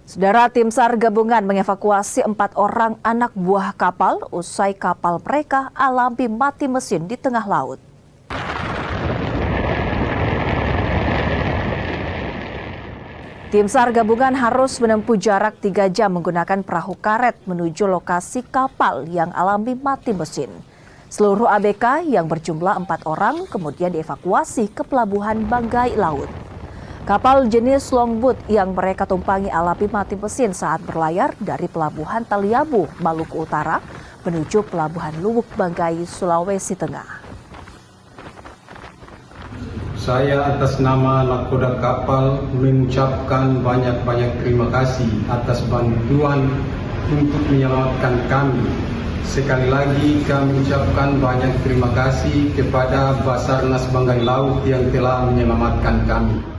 Saudara, tim SAR gabungan mengevakuasi 4 orang anak buah kapal usai kapal mereka alami mati mesin di tengah laut. Tim SAR gabungan harus menempuh jarak 3 jam menggunakan perahu karet menuju lokasi kapal yang alami mati mesin. Seluruh ABK yang berjumlah 4 orang kemudian dievakuasi ke pelabuhan Banggai Laut. Kapal jenis longboat yang mereka tumpangi alami mati mesin saat berlayar dari pelabuhan Taliabu, Maluku Utara menuju pelabuhan Luwuk Banggai, Sulawesi Tengah. Saya atas nama nakoda kapal mengucapkan banyak-banyak terima kasih atas bantuan untuk menyelamatkan kami. Sekali lagi kami ucapkan banyak terima kasih kepada Basarnas Banggai Laut yang telah menyelamatkan kami.